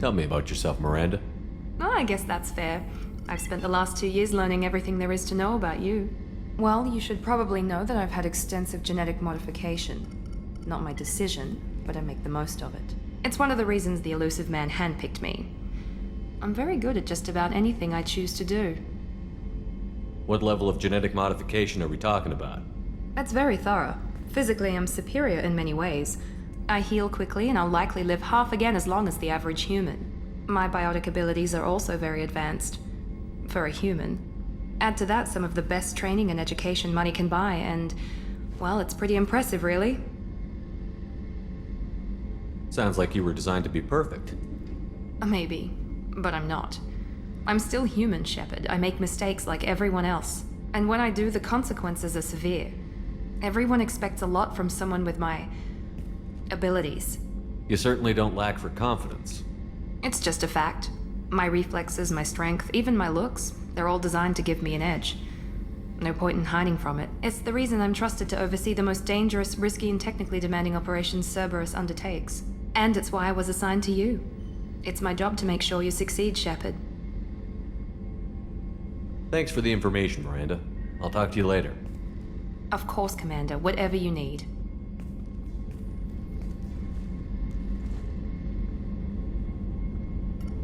Tell me about yourself, Miranda. Oh, I guess that's fair. I've spent the last 2 years learning everything there is to know about you. Well, you should probably know that I've had extensive genetic modification. Not my decision, but I make the most of it. It's one of the reasons the elusive man handpicked me. I'm very good at just about anything I choose to do. What level of genetic modification are we talking about? That's very thorough. Physically, I'm superior in many ways. I heal quickly, and I'll likely live half again as long as the average human. My biotic abilities are also very advanced. For a human. Add to that some of the best training and education money can buy, and, well, it's pretty impressive, really. Sounds like you were designed to be perfect. Maybe, but I'm not. I'm still human, Shepard. I make mistakes like everyone else. And when I do, the consequences are severe. Everyone expects a lot from someone with my abilities. You certainly don't lack for confidence. It's just a fact. My reflexes, my strength, even my looks, they're all designed to give me an edge. No point in hiding from it. It's the reason I'm trusted to oversee the most dangerous, risky, and technically demanding operations Cerberus undertakes. And it's why I was assigned to you. It's my job to make sure you succeed, Shepard. Thanks for the information, Miranda. I'll talk to you later. Of course, Commander. Whatever you need.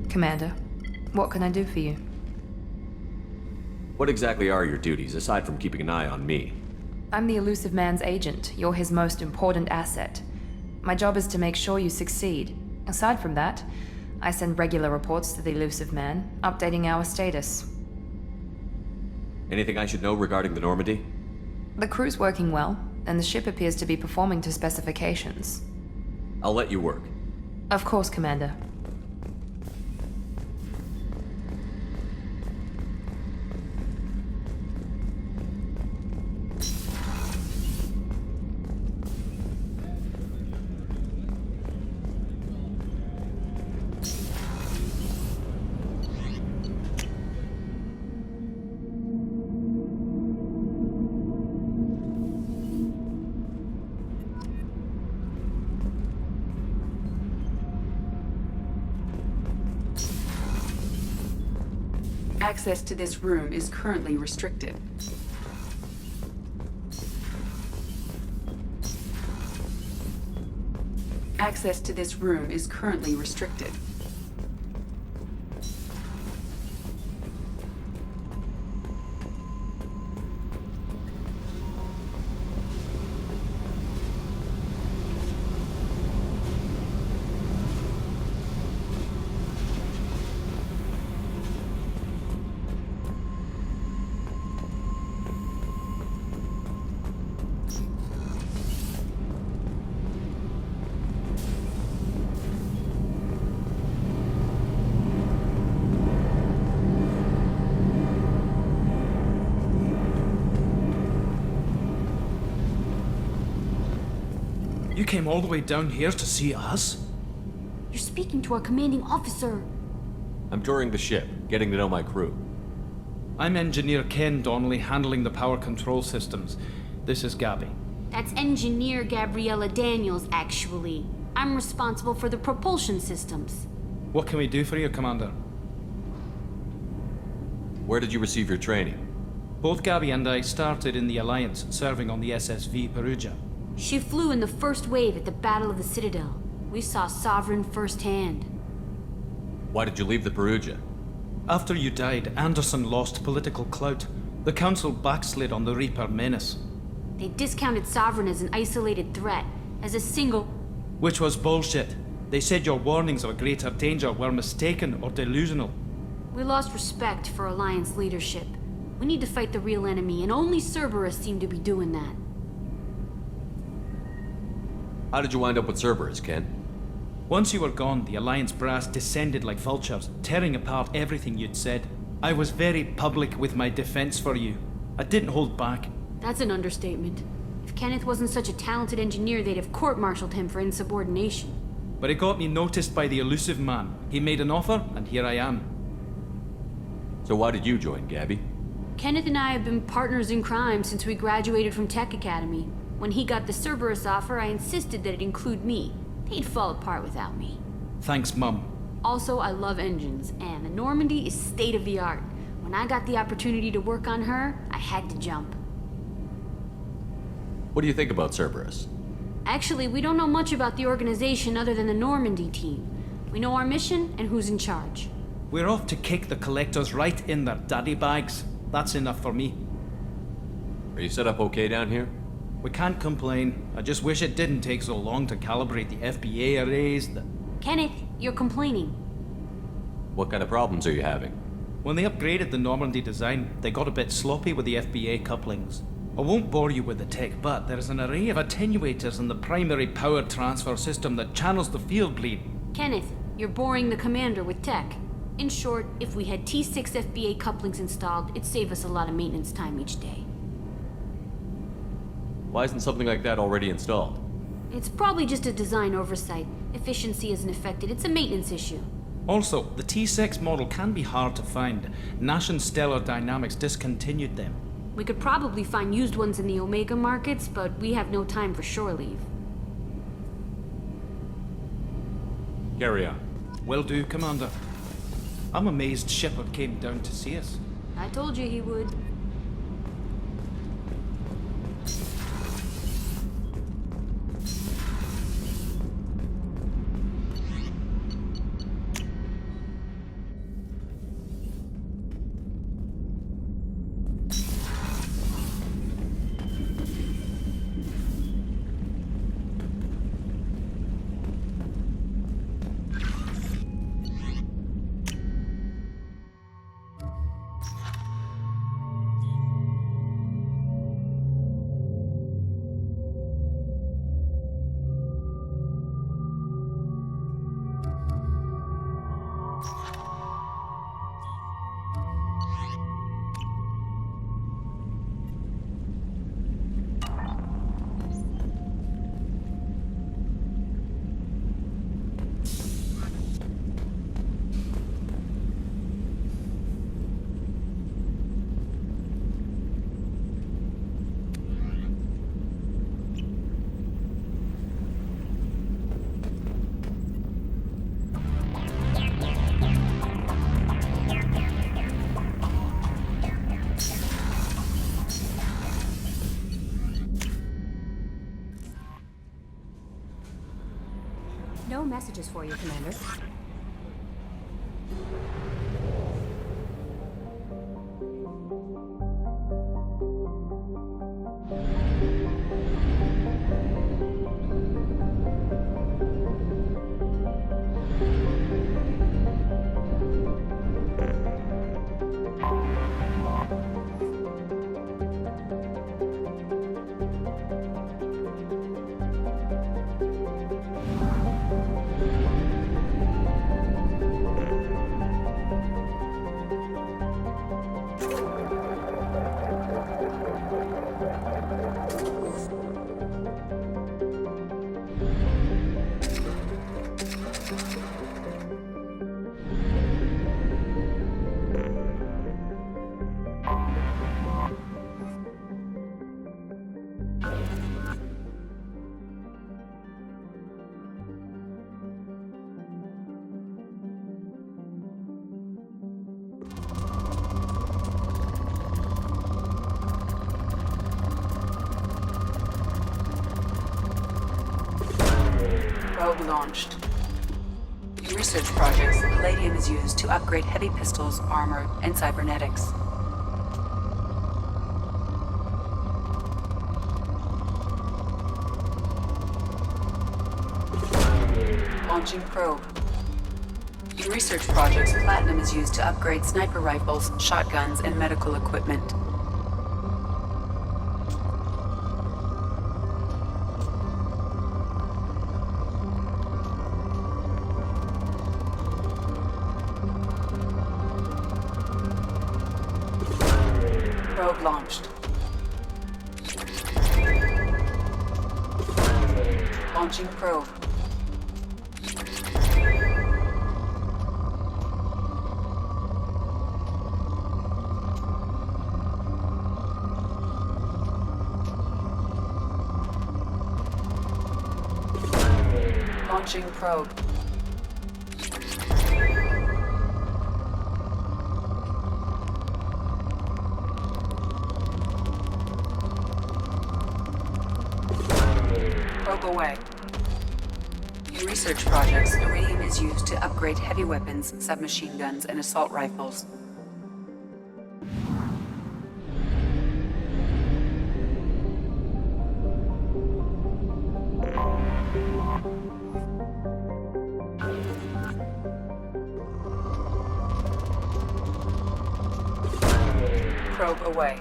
Commander, what can I do for you? What exactly are your duties, aside from keeping an eye on me? I'm the elusive man's agent. You're his most important asset. My job is to make sure you succeed. Aside from that, I send regular reports to the elusive man, updating our status. Anything I should know regarding the Normandy? The crew's working well, and the ship appears to be performing to specifications. I'll let you work. Of course, Commander. Access to this room is currently restricted. Access to this room is currently restricted. You came all the way down here to see us? You're speaking to our commanding officer. I'm touring the ship, getting to know my crew. I'm Engineer Ken Donnelly, handling the power control systems. This is Gabby. That's Engineer Gabriella Daniels, actually. I'm responsible for the propulsion systems. What can we do for you, Commander? Where did you receive your training? Both Gabby and I started in the Alliance, serving on the SSV Perugia. She flew in the first wave at the Battle of the Citadel. We saw Sovereign firsthand. Why did you leave the Perugia? After you died, Anderson lost political clout. The Council backslid on the Reaper menace. They discounted Sovereign as an isolated threat, as a single... Which was bullshit. They said your warnings of a greater danger were mistaken or delusional. We lost respect for Alliance leadership. We need to fight the real enemy, and only Cerberus seem to be doing that. How did you wind up with Cerberus, Ken? Once you were gone, the Alliance brass descended like vultures, tearing apart everything you'd said. I was very public with my defense for you. I didn't hold back. That's an understatement. If Kenneth wasn't such a talented engineer, they'd have court-martialed him for insubordination. But it got me noticed by the elusive man. He made an offer, and here I am. So why did you join, Gabby? Kenneth and I have been partners in crime since we graduated from Tech Academy. When he got the Cerberus offer, I insisted that it include me. They'd fall apart without me. Thanks, Mum. Also, I love engines, and the Normandy is state-of-the-art. When I got the opportunity to work on her, I had to jump. What do you think about Cerberus? Actually, we don't know much about the organization other than the Normandy team. We know our mission and who's in charge. We're off to kick the collectors right in their daddy bags. That's enough for me. Are you set up okay down here? We can't complain. I just wish it didn't take so long to calibrate the FBA arrays. Kenneth, you're complaining. What kind of problems are you having? When they upgraded the Normandy design, they got a bit sloppy with the FBA couplings. I won't bore you with the tech, but there is an array of attenuators in the primary power transfer system that channels the field bleed. Kenneth, you're boring the commander with tech. In short, if we had T6 FBA couplings installed, it'd save us a lot of maintenance time each day. Why isn't something like that already installed? It's probably just a design oversight. Efficiency isn't affected, it's a maintenance issue. Also, the T6 model can be hard to find. Nash and Stellar Dynamics discontinued them. We could probably find used ones in the Omega markets, but we have no time for shore leave. Carry on. Will do, Commander. I'm amazed Shepard came down to see us. I told you he would. No messages for you, Commander. Probe launched. In research projects, palladium is used to upgrade heavy pistols, armor, and cybernetics. Launching probe. In research projects, platinum is used to upgrade sniper rifles, shotguns, and medical equipment. Probe launched. Launching probe. Launching probe. away. In research projects, iridium is used to upgrade heavy weapons, submachine guns, and assault rifles. Probe away.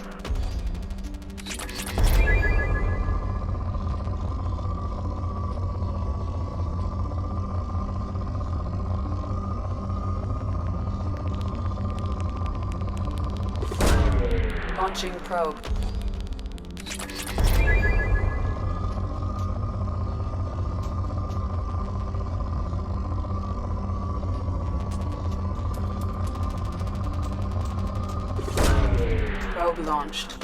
Launching probe. Probe launched.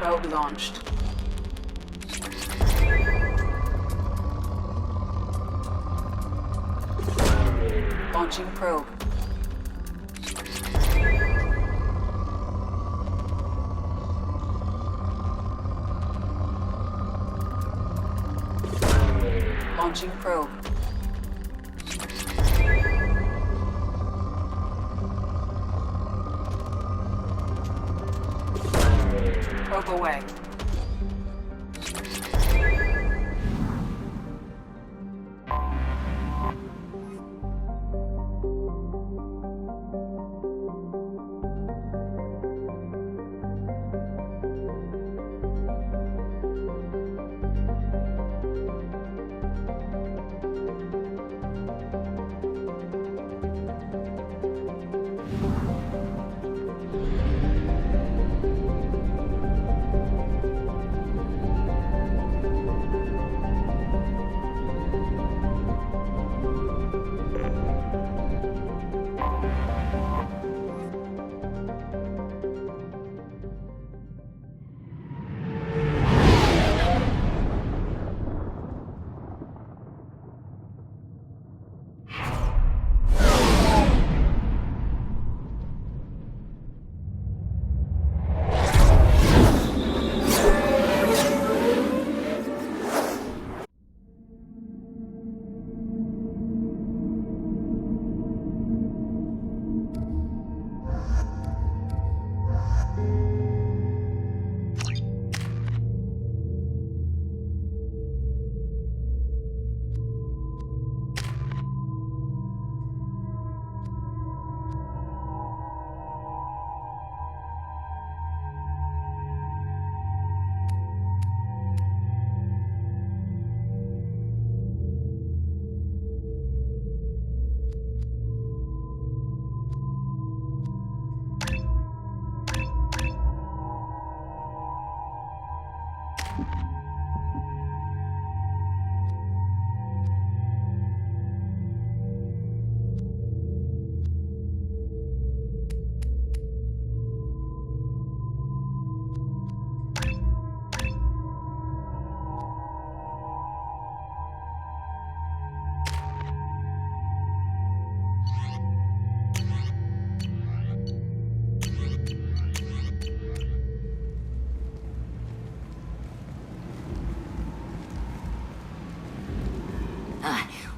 Probe launched. Launching probe. Launching probe. Probe away.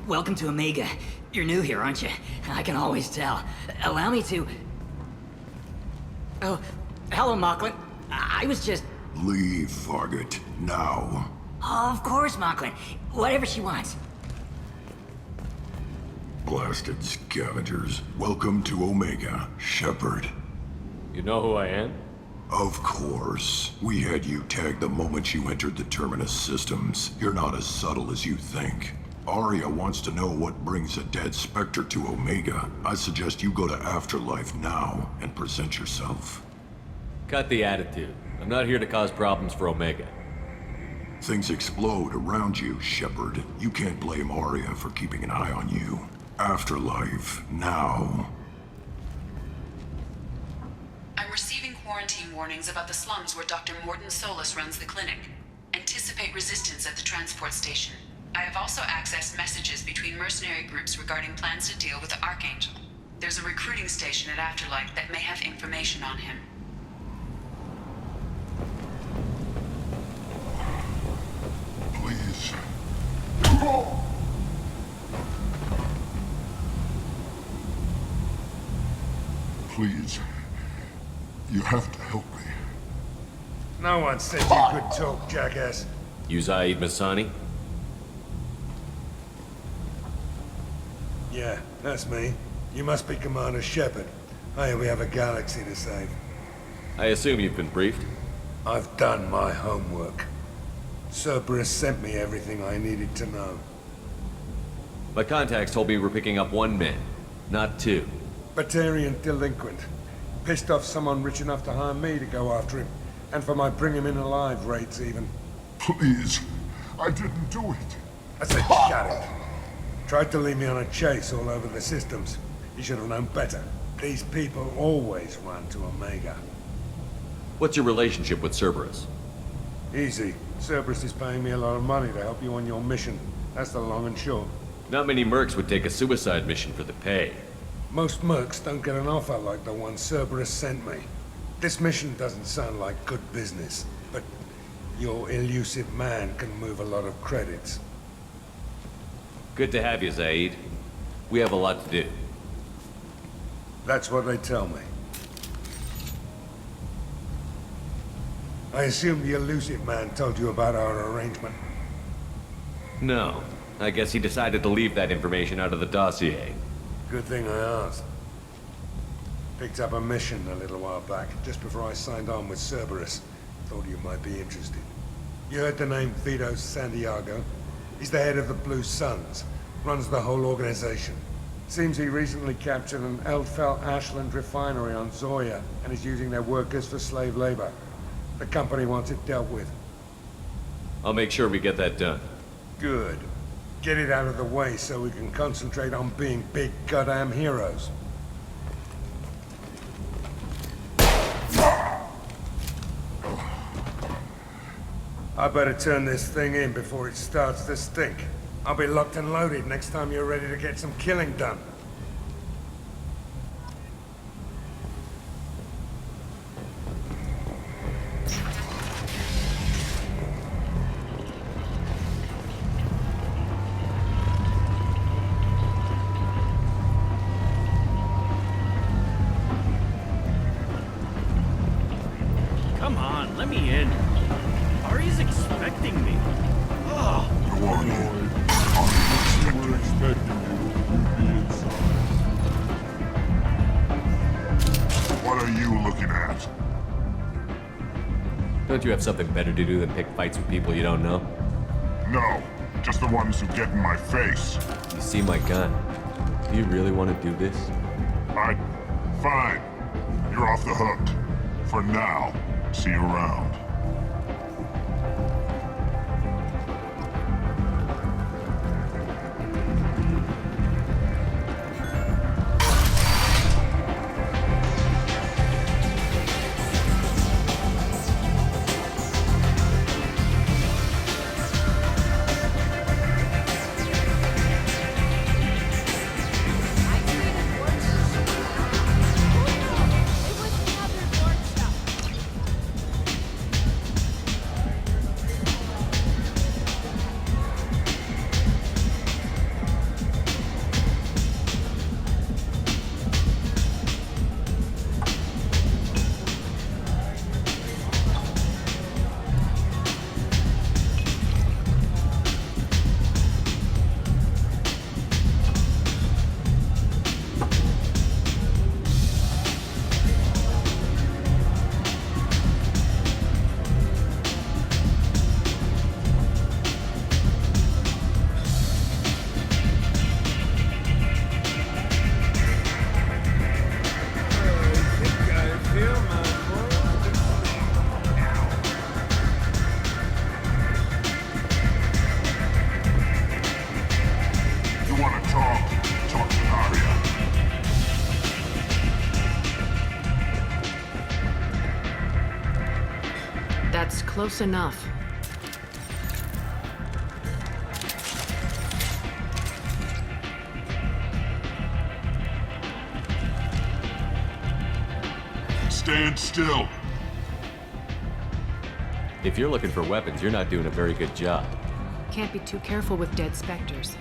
Welcome to Omega. You're new here, aren't you? I can always tell. Allow me to... Oh, hello, Mocklin. I was just... Leave, Fargate. Now. Oh, of course, Mocklin. Whatever she wants. Blasted scavengers. Welcome to Omega, Shepard. You know who I am? Of course. We had you tagged the moment you entered the Terminus systems. You're not as subtle as you think. Arya wants to know what brings a dead Spectre to Omega. I suggest you go to Afterlife now and present yourself. Cut the attitude. I'm not here to cause problems for Omega. Things explode around you, Shepard. You can't blame Arya for keeping an eye on you. Afterlife, now. I'm receiving quarantine warnings about the slums where Dr. Morden Solus runs the clinic. Anticipate resistance at the transport station. I have also accessed messages between mercenary groups regarding plans to deal with the Archangel. There's a recruiting station at Afterlife that may have information on him. Please. Please. You have to help me. No one said you could talk, jackass. You Zaid Masani? Yeah, that's me. You must be Commander Shepard. Hey, we have a galaxy to save. I assume you've been briefed? I've done my homework. Cerberus sent me everything I needed to know. My contacts told me we're picking up 1 man, not 2. Batarian delinquent. Pissed off someone rich enough to hire me to go after him. And for my bring him in alive rates even. Please. I didn't do it. I said shut it. Tried to lead me on a chase all over the systems. You should have known better. These people always run to Omega. What's your relationship with Cerberus? Easy. Cerberus is paying me a lot of money to help you on your mission. That's the long and short. Not many mercs would take a suicide mission for the pay. Most mercs don't get an offer like the one Cerberus sent me. This mission doesn't sound like good business, but your elusive man can move a lot of credits. Good to have you, Zaid. We have a lot to do. That's what they tell me. I assume the elusive man told you about our arrangement. No. I guess he decided to leave that information out of the dossier. Good thing I asked. Picked up a mission a little while back, just before I signed on with Cerberus. Thought you might be interested. You heard the name Vito Santiago? He's the head of the Blue Suns. Runs the whole organization. Seems he recently captured an Eldfell Ashland refinery on Zoya and is using their workers for slave labor. The company wants it dealt with. I'll make sure we get that done. Good. Get it out of the way so we can concentrate on being big goddamn heroes. I better turn this thing in before it starts to stink. I'll be locked and loaded next time you're ready to get some killing done. Come on, let me in. Ari's expecting me. Ugh. Go on in. We're expecting you. Be inside. What are you looking at? Don't you have something better to do than pick fights with people you don't know? No, just the ones who get in my face. You see my gun. Do you really want to do this? Fine. You're off the hook. For now. See you around. Close enough. Stand still. If you're looking for weapons, you're not doing a very good job. Can't be too careful with dead specters.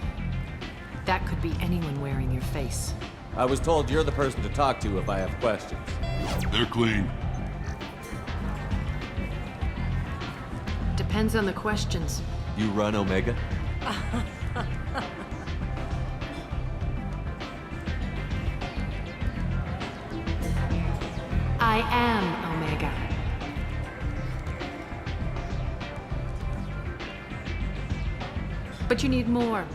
That could be anyone wearing your face. I was told you're the person to talk to if I have questions. They're clean. Depends on the questions. You run Omega? I am Omega. But you need more.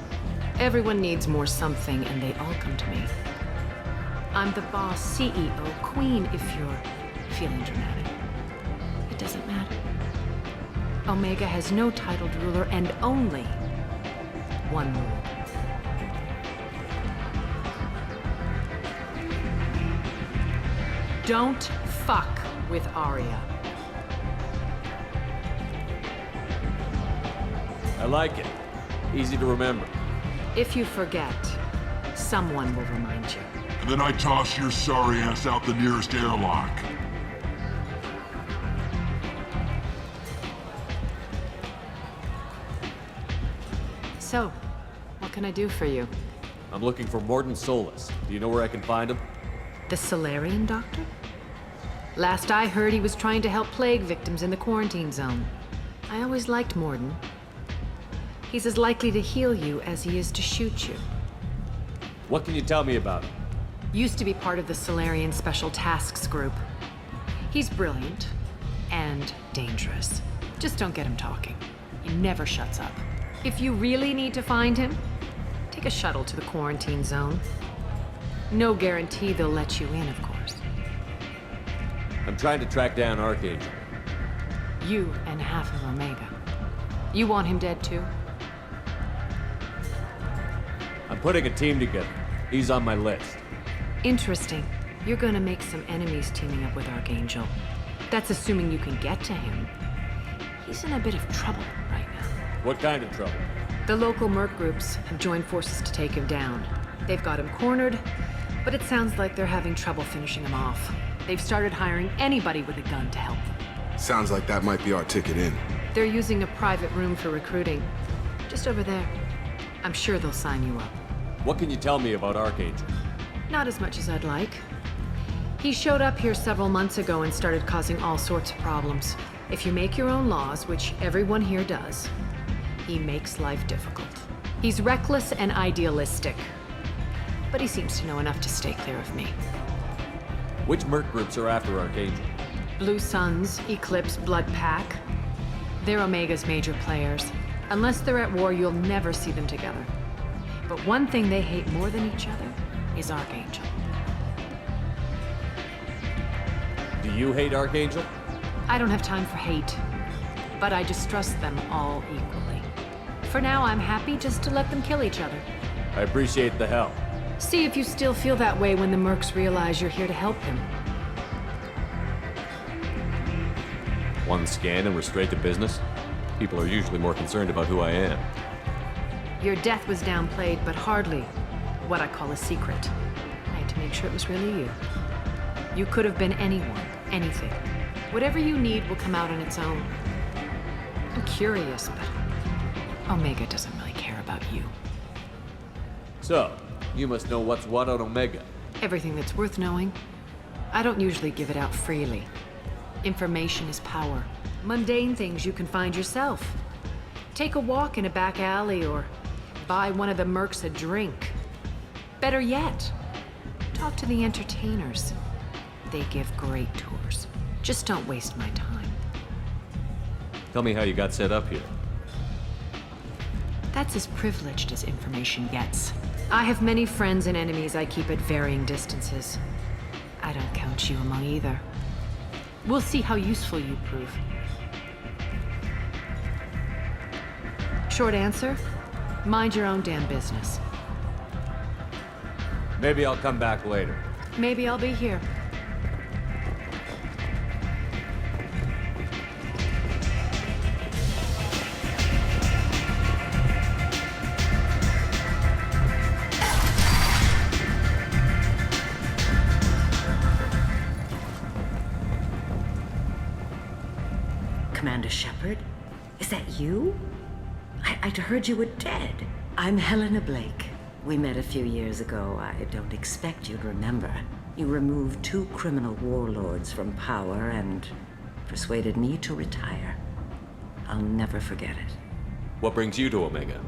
Everyone needs more something, and they all come to me. I'm the boss, CEO, queen, if you're feeling dramatic. It doesn't matter. Omega has no titled ruler and only one rule. Don't fuck with Arya. I like it. Easy to remember. If you forget, someone will remind you. And then I toss your sorry ass out the nearest airlock. So, what can I do for you? I'm looking for Morden Solus. Do you know where I can find him? The Solarian doctor? Last I heard, he was trying to help plague victims in the quarantine zone. I always liked Morden. He's as likely to heal you as he is to shoot you. What can you tell me about him? Used to be part of the Solarian Special Tasks Group. He's brilliant and dangerous. Just don't get him talking. He never shuts up. If you really need to find him, take a shuttle to the quarantine zone. No guarantee they'll let you in, of course. I'm trying to track down Archangel. You and half of Omega. You want him dead too? I'm putting a team together. He's on my list. Interesting. You're gonna make some enemies teaming up with Archangel. That's assuming you can get to him. He's in a bit of trouble right now. What kind of trouble? The local merc groups have joined forces to take him down. They've got him cornered, but it sounds like they're having trouble finishing him off. They've started hiring anybody with a gun to help them. Sounds like that might be our ticket in. They're using a private room for recruiting. Just over there. I'm sure they'll sign you up. What can you tell me about Archangel? Not as much as I'd like. He showed up here several months ago and started causing all sorts of problems. If you make your own laws, which everyone here does, he makes life difficult. He's reckless and idealistic. But he seems to know enough to stay clear of me. Which merc groups are after Archangel? Blue Suns, Eclipse, Blood Pack. They're Omega's major players. Unless they're at war, you'll never see them together. But one thing they hate more than each other is Archangel. Do you hate Archangel? I don't have time for hate, but I distrust them all equally. For now, I'm happy just to let them kill each other. I appreciate the help. See if you still feel that way when the mercs realize you're here to help them. One scan and we're straight to business? People are usually more concerned about who I am. Your death was downplayed, but hardly what I call a secret. I had to make sure it was really you. You could have been anyone, anything. Whatever you need will come out on its own. I'm curious, but Omega doesn't really care about you. So, you must know what's what on Omega. Everything that's worth knowing. I don't usually give it out freely. Information is power. Mundane things you can find yourself. Take a walk in a back alley or buy one of the mercs a drink. Better yet, talk to the entertainers. They give great tours. Just don't waste my time. Tell me how you got set up here. That's as privileged as information gets. I have many friends and enemies I keep at varying distances. I don't count you among either. We'll see how useful you prove. Short answer, mind your own damn business. Maybe I'll come back later. Maybe I'll be here. Shepard? Is that you? I'd heard you were dead. I'm Helena Blake. We met a few years ago. I don't expect you'd remember. You removed 2 criminal warlords from power and persuaded me to retire. I'll never forget it. What brings you to Omega?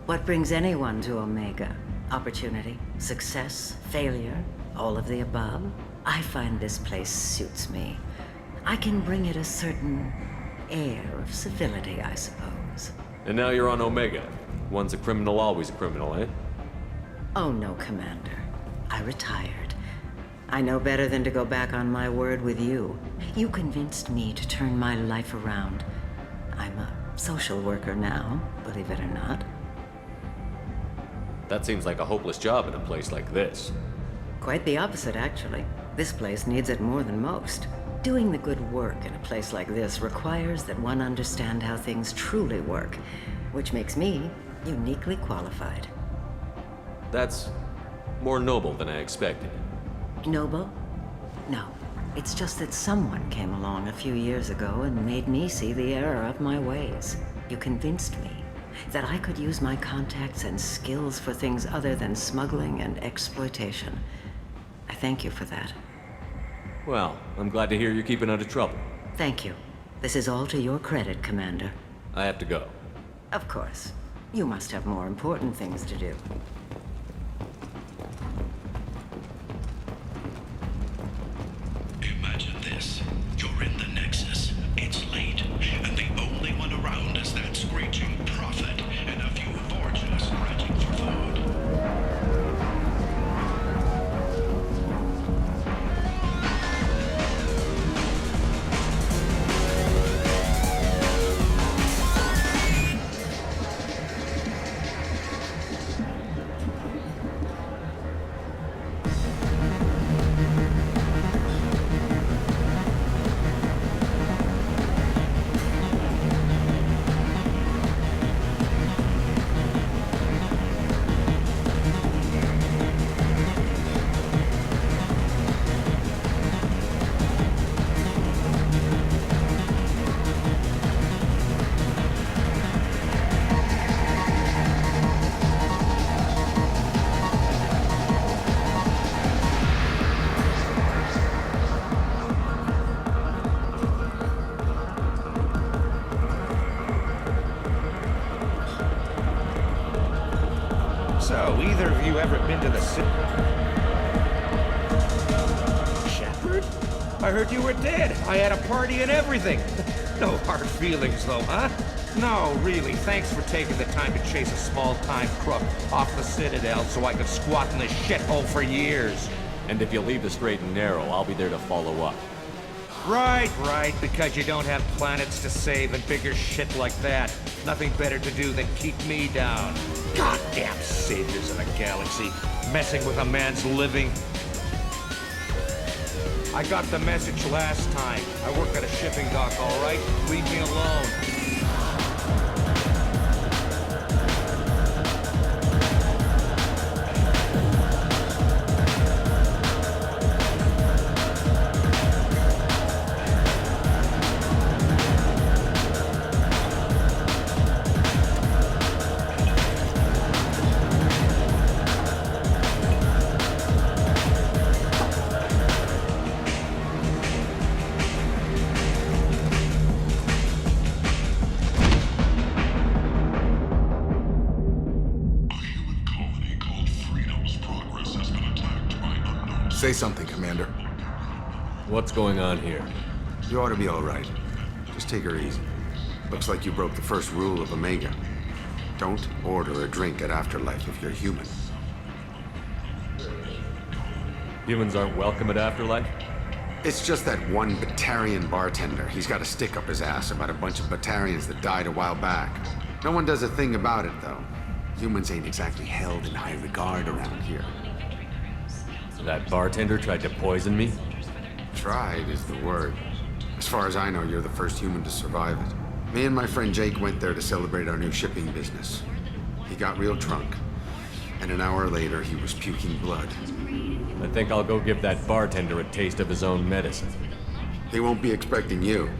What brings anyone to Omega? Opportunity, success, failure, all of the above. I find this place suits me. I can bring it a certain air of civility, I suppose. And now you're on Omega. Once a criminal, always a criminal, eh? Oh no, Commander. I retired. I know better than to go back on my word with you. You convinced me to turn my life around. I'm a social worker now, believe it or not. That seems like a hopeless job in a place like this. Quite the opposite, actually. This place needs it more than most. Doing the good work in a place like this requires that one understand how things truly work, which makes me uniquely qualified. That's more noble than I expected. Noble? No. It's just that someone came along a few years ago and made me see the error of my ways. You convinced me that I could use my contacts and skills for things other than smuggling and exploitation. I thank you for that. Well, I'm glad to hear you're keeping out of trouble. Thank you. This is all to your credit, Commander. I have to go. Of course. You must have more important things to do. Imagine this. You're in the Nexus. It's late, and the only one around is that screeching prophet and a few forges scratching for food. So, either of you ever been to the city? Shepard? I heard you were dead. I had a party and everything. No hard feelings, though, huh? No, really, thanks for taking the time to chase a small-time crook off the Citadel so I could squat in this shithole for years. And if you leave the straight and narrow, I'll be there to follow up. Right, because you don't have planets to save and bigger shit like that. Nothing better to do than keep me down. Goddamn saviors of the galaxy, messing with a man's living. I got the message last time. I work at a shipping dock, all right? Leave me alone. Say something, Commander. What's going on here? You ought to be all right. Just take her easy. Looks like you broke the first rule of Omega. Don't order a drink at Afterlife if you're human. Humans aren't welcome at Afterlife? It's just that one Batarian bartender. He's got a stick up his ass about a bunch of Batarians that died a while back. No one does a thing about it, though. Humans ain't exactly held in high regard around here. That bartender tried to poison me? Tried is the word. As far as I know, you're the first human to survive it. Me and my friend Jake went there to celebrate our new shipping business. He got real drunk, and an hour later he was puking blood. I think I'll go give that bartender a taste of his own medicine. He won't be expecting you,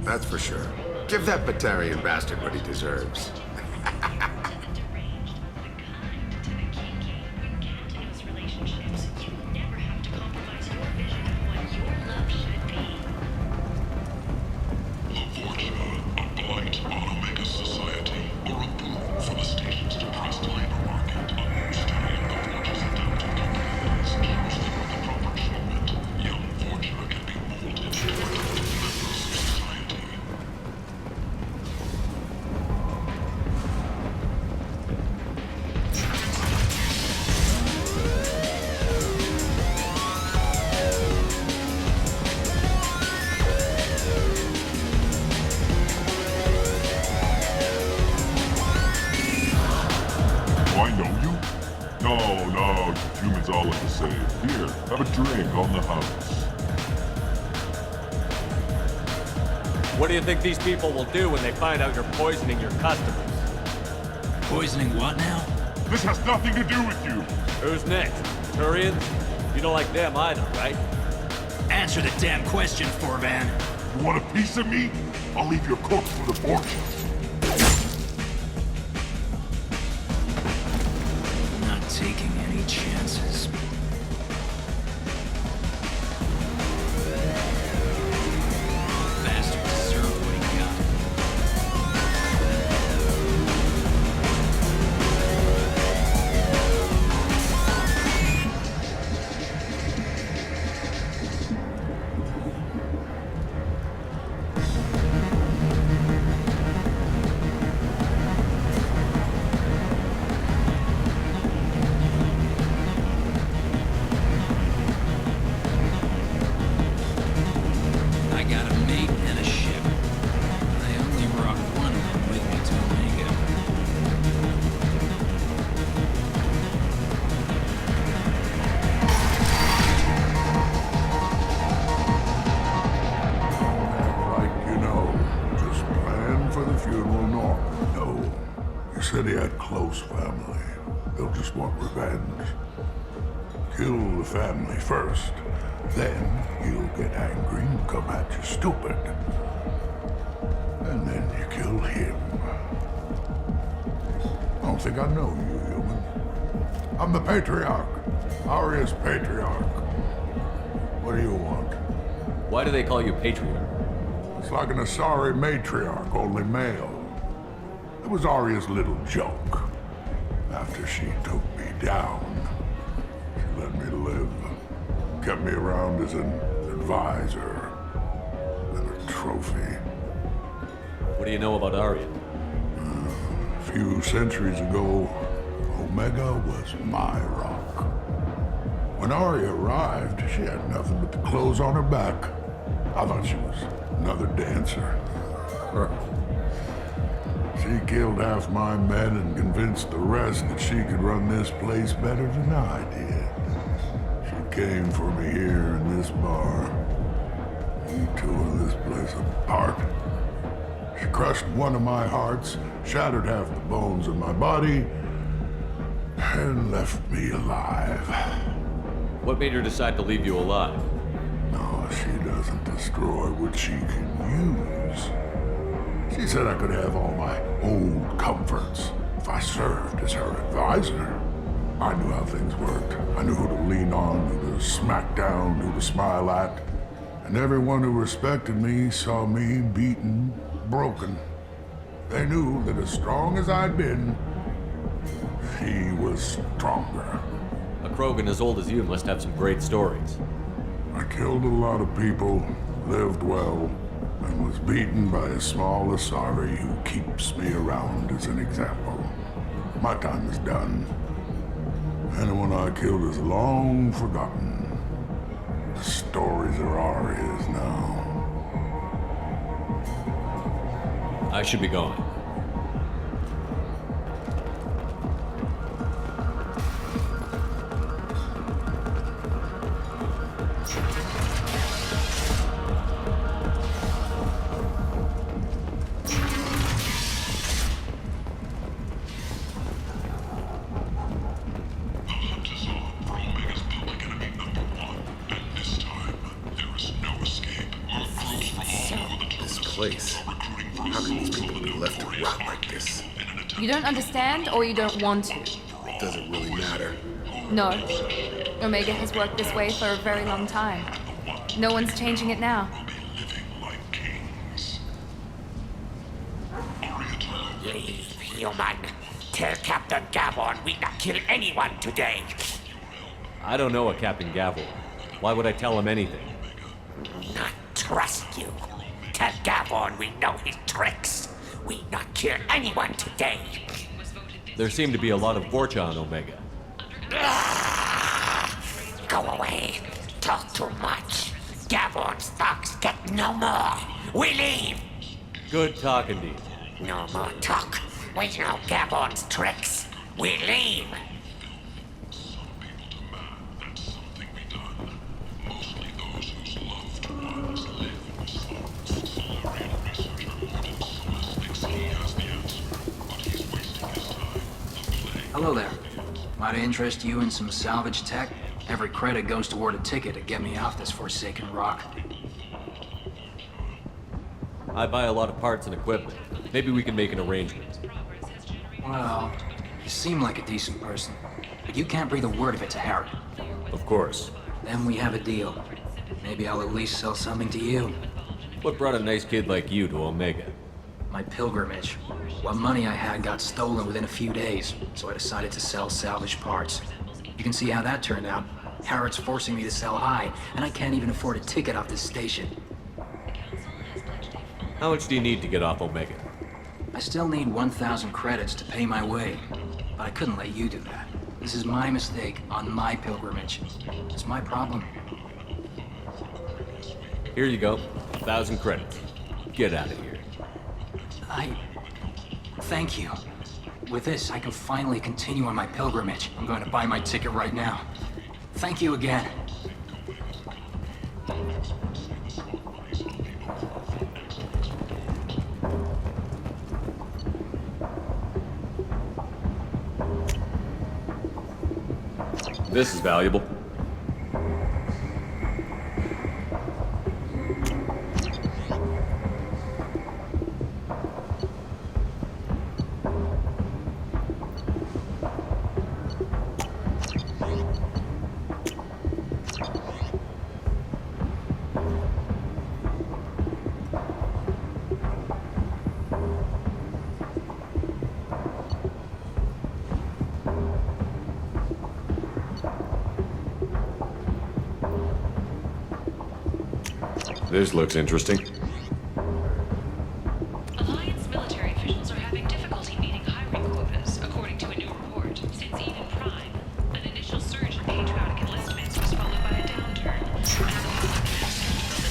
that's for sure. Give that Batarian bastard what he deserves. Humans all at the same. Here, have a drink on the house. What do you think these people will do when they find out you're poisoning your customers? Poisoning what now? This has nothing to do with you. Who's next? Turians? You don't like them either, right? Answer the damn question, Forvan. You want a piece of me? I'll leave your corpse for the fortune. Not taking any chances. Bastard deserved what he got. I got a mate and a ship. I only brought one of them with me to Omega. Like you know, just plan for the funeral, Norm. No, you said he had close family. They'll just want revenge. Kill the family first. Then he'll get angry and come at you stupid. And then you kill him. I don't think I know you, human. I'm the Patriarch. Aria's Patriarch. What do you want? Why do they call you Patriarch? It's like an Asari matriarch, only male. It was Aria's little joke. After she took me down, she let me live. Kept me around as an advisor and a trophy. What do you know about Arya? A few centuries ago, Omega was my rock. When Arya arrived, she had nothing but the clothes on her back. I thought she was another dancer. She killed half my men and convinced the rest that she could run this place better than I did. She came for me here in this bar. We tore this place apart. She crushed one of my hearts, shattered half the bones in my body, and left me alive. What made her decide to leave you alive? No, she doesn't destroy what she can use. She said I could have all my old comforts if I served as her advisor. I knew how things worked. I knew who to lean on, who to smack down, who to smile at. And everyone who respected me saw me beaten, broken. They knew that as strong as I'd been, she was stronger. A Krogan as old as you must have some great stories. I killed a lot of people, lived well, and was beaten by a small Asari who keeps me around as an example. My time is done. Anyone I killed is long forgotten. The stories are Aria's now. I should be going. Place. How You don't understand, or you don't want to? It doesn't really matter. No. Omega has worked this way for a very long time. No one's changing it now. Leave, human. Tell Captain Gavon we not kill anyone today. I don't know a Captain Gavel. Why would I tell him anything? Not trust you. Tell Gavon we know his tricks. We not kill anyone today. There seem to be a lot of Vorcha on Omega. Go away. Talk too much. Gavon's thugs get no more. We leave. Good talking to you. No more talk. We know Gavon's tricks. We leave. Hello there. Might I interest you in some salvage tech? Every credit goes toward a ticket to get me off this forsaken rock. I buy a lot of parts and equipment. Maybe we can make an arrangement. Well, you seem like a decent person, but you can't breathe a word of it to Harry. Of course. Then we have a deal. Maybe I'll at least sell something to you. What brought a nice kid like you to Omega? My pilgrimage. What money I had got stolen within a few days, so I decided to sell salvage parts. You can see how that turned out. Harrod's forcing me to sell high, and I can't even afford a ticket off this station. How much do you need to get off Omega? I still need 1,000 credits to pay my way, but I couldn't let you do that. This is my mistake on my pilgrimage. It's my problem. Here you go. 1,000 credits. Get out of here. Thank you. With this, I can finally continue on my pilgrimage. I'm going to buy my ticket right now. Thank you again. This is valuable. This looks interesting. Alliance military officials are having difficulty meeting hiring quotas, according to a new report. Since even Prime, an initial surge in patriotic enlistments was followed by a downturn.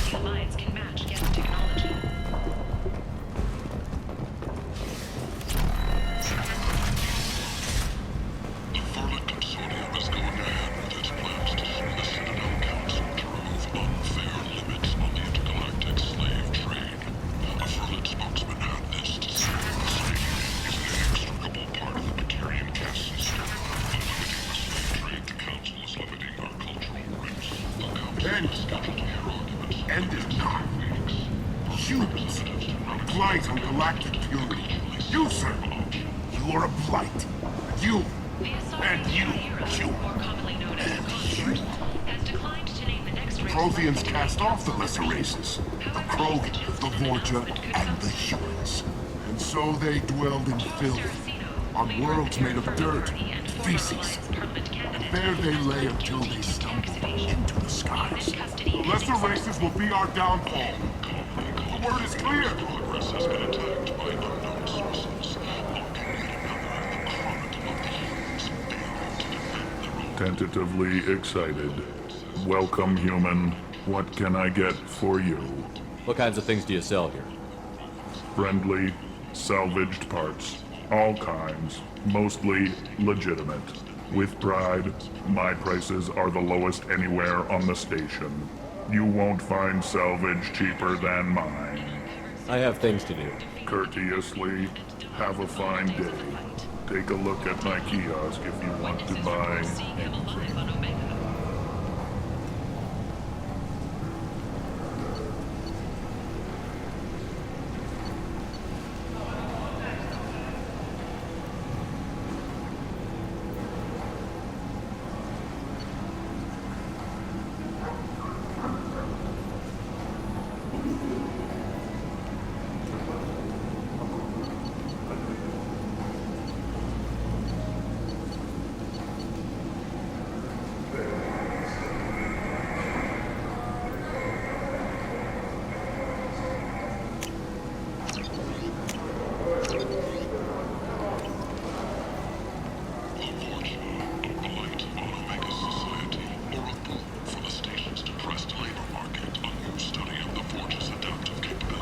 That the Alliance can match Geth technology. The Verdict Consortium is going ahead with its plans to sue the Citadel Council to remove unfair limits on the intergalactic slave trade. A Verdict spokesman had this to say: the slave is an inextricable part of the Materian caste system. By limiting the slave trade, the Council is limiting our cultural roots. The Council is scheduled to hear arguments. End is not. Humans. Blight on galactic purity. You, sir. You are a blight. You. And you. You. And you. Protheans cast off the lesser races. The Krog, the Vorcha, and the humans. And so they dwelled in filth. On worlds made of dirt and feces. And there they lay until they stumbled into the skies. The lesser races will be our downfall. The word is clear. Progress has been attacked by unknown sources. Tentatively excited. Welcome, human. What can I get for you? What kinds of things do you sell here? Friendly, salvaged parts. All kinds. Mostly legitimate. With pride, my prices are the lowest anywhere on the station. You won't find salvage cheaper than mine. I have things to do. Courteously, have a fine day. Take a look at my kiosk if you want to buy anything.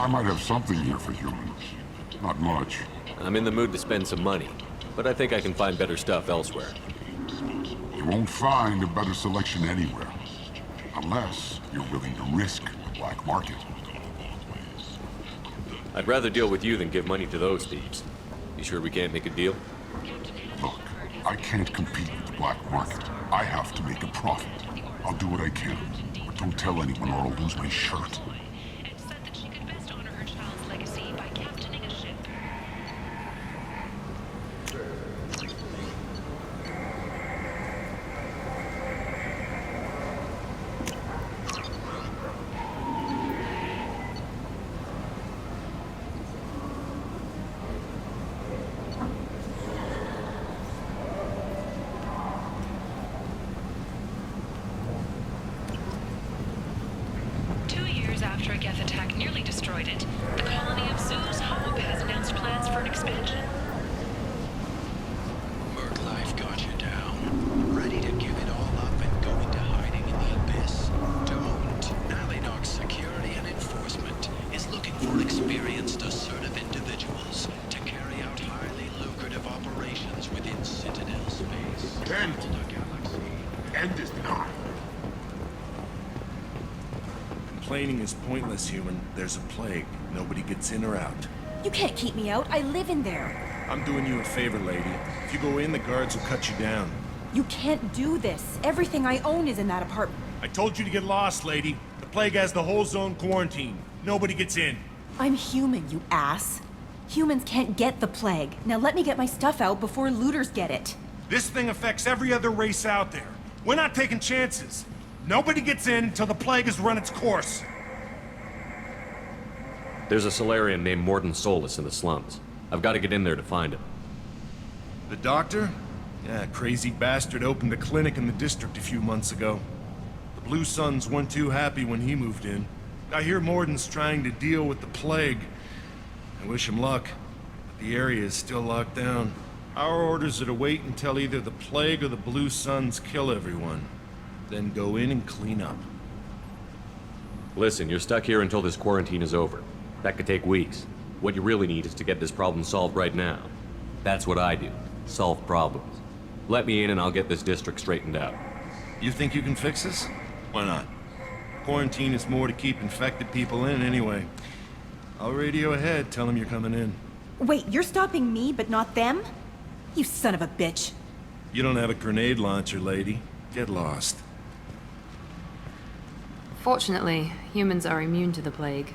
I might have something here for humans. Not much. I'm in the mood to spend some money, but I think I can find better stuff elsewhere. You won't find a better selection anywhere. Unless you're willing to risk the black market. I'd rather deal with you than give money to those thieves. You sure we can't make a deal? Look, I can't compete with the black market. I have to make a profit. I'll do what I can, but don't tell anyone or I'll lose my shirt. After a Geth attack nearly destroyed it, the colony of Zeus Hope has announced plans for an expansion. Merc life got you down. Ready to give it all up and go into hiding in the abyss? Don't. Nalinox Security and Enforcement is looking for experienced, assertive individuals to carry out highly lucrative operations within Citadel space. End is not. Complaining is pointless, human. There's a plague. Nobody gets in or out. You can't keep me out. I live in there. I'm doing you a favor, lady. If you go in, the guards will cut you down. You can't do this. Everything I own is in that apartment. I told you to get lost, lady. The plague has the whole zone quarantined. Nobody gets in. I'm human, you ass. Humans can't get the plague. Now let me get my stuff out before looters get it. This thing affects every other race out there. We're not taking chances. Nobody gets in until the plague has run its course. There's a Solarian named Morden Solus in the slums. I've got to get in there to find him. The doctor? Yeah, crazy bastard opened a clinic in the district a few months ago. The Blue Suns weren't too happy when he moved in. I hear Morden's trying to deal with the plague. I wish him luck, but the area is still locked down. Our orders are to wait until either the plague or the Blue Suns kill everyone. Then go in and clean up. Listen, you're stuck here until this quarantine is over. That could take weeks. What you really need is to get this problem solved right now. That's what I do. Solve problems. Let me in and I'll get this district straightened out. You think you can fix this? Why not? Quarantine is more to keep infected people in anyway. I'll radio ahead, tell them you're coming in. Wait, you're stopping me, but not them? You son of a bitch. You don't have a grenade launcher, lady. Get lost. Fortunately, humans are immune to the plague.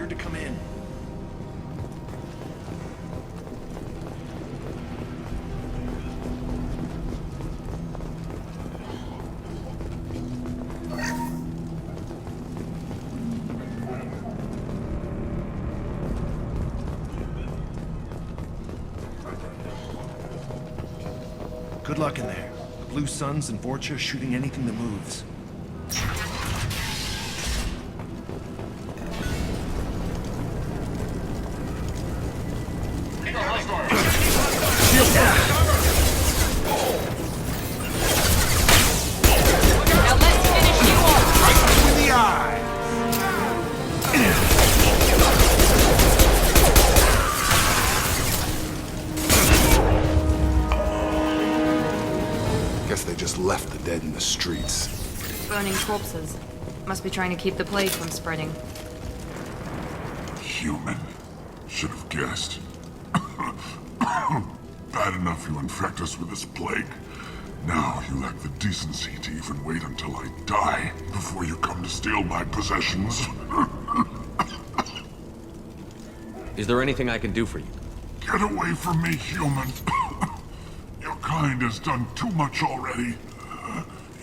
To come in. Good luck in there. The Blue Suns and Vorcha are shooting anything that moves. guess they just left the dead in the streets. Burning corpses. Must be trying to keep the plague from spreading. Human. Should have guessed. Bad enough you infect us with this plague. Now you lack the decency to even wait until I die before you come to steal my possessions. Is there anything I can do for you? Get away from me, human. Your kind has done too much already.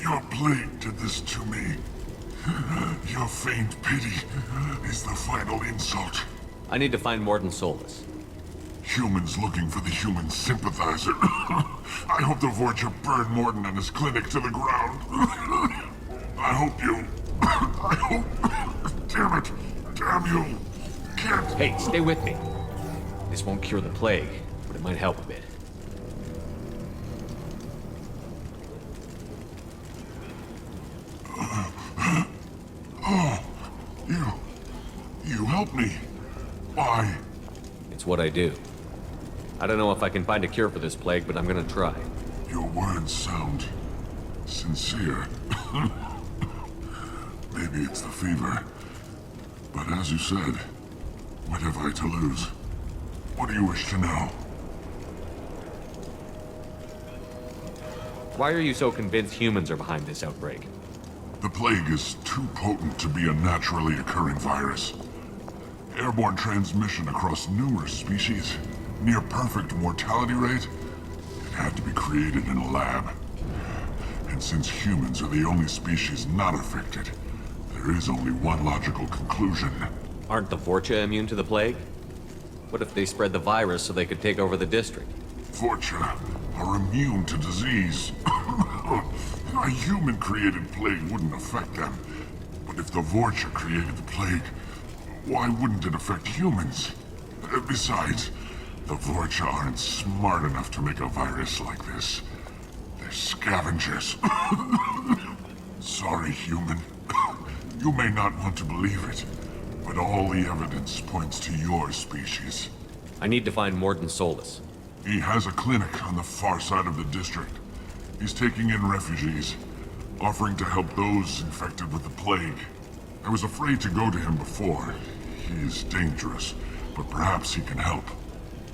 Your plague did this to me. Your faint pity is the final insult. I need to find Morden Solus. Humans looking for the human sympathizer. I hope the Vorcha burned Morden and his clinic to the ground. I hope you... I hope... Damn it! Damn you! Can't... Hey, stay with me. This won't cure the plague, but it might help a bit. Oh, you helped me. Why? It's what I do. I don't know if I can find a cure for this plague, but I'm gonna try. Your words sound sincere. Maybe it's the fever. But as you said, what have I to lose? What do you wish to know? Why are you so convinced humans are behind this outbreak? The plague is too potent to be a naturally occurring virus. Airborne transmission across numerous species, near perfect mortality rate. It had to be created in a lab. And since humans are the only species not affected, there is only one logical conclusion. Aren't the Vorcha immune to the plague? What if they spread the virus so they could take over the district? Vorcha are immune to disease. A human-created plague wouldn't affect them. But if the Vorcha created the plague, why wouldn't it affect humans? Besides, the Vorcha aren't smart enough to make a virus like this. They're scavengers. Sorry, human. You may not want to believe it, but all the evidence points to your species. I need to find Morden Solus. He has a clinic on the far side of the district. He's taking in refugees, offering to help those infected with the plague. I was afraid to go to him before. He is dangerous, but perhaps he can help.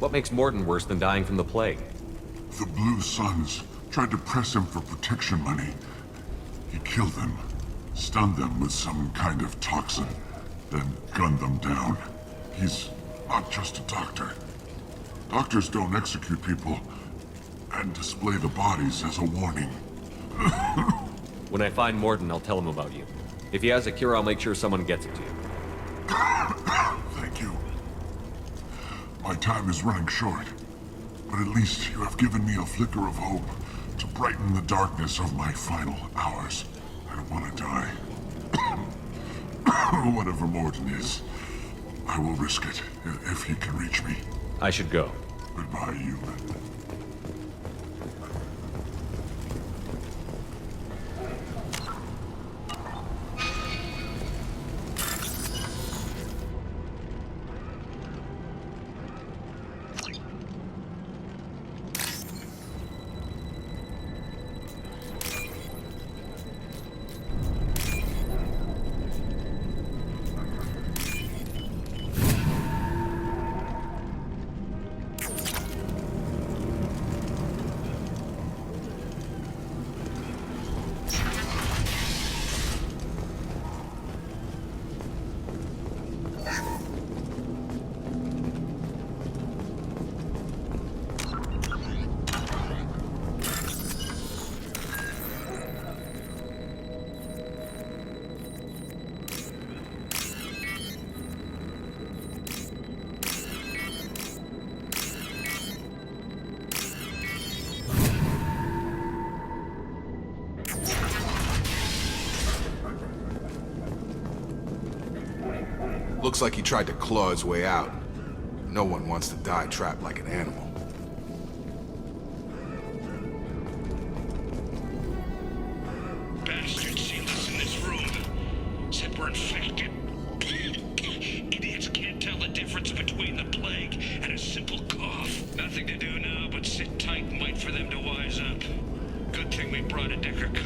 What makes Morden worse than dying from the plague? The Blue Suns tried to press him for protection money. He killed them, stunned them with some kind of toxin, then gunned them down. He's not just a doctor. Doctors don't execute people and display the bodies as a warning. When I find Morden, I'll tell him about you. If he has a cure, I'll make sure someone gets it to you. Thank you. My time is running short, but at least you have given me a flicker of hope to brighten the darkness of my final hours. I don't want to die. Whatever Morden is, I will risk it if he can reach me. I should go. Goodbye, human. Looks like he tried to claw his way out. No one wants to die trapped like an animal. Bastards sealed us in this room. Said we're infected. Idiots can't tell the difference between the plague and a simple cough. Nothing to do now but sit tight and wait for them to wise up. Good thing we brought brought a Decker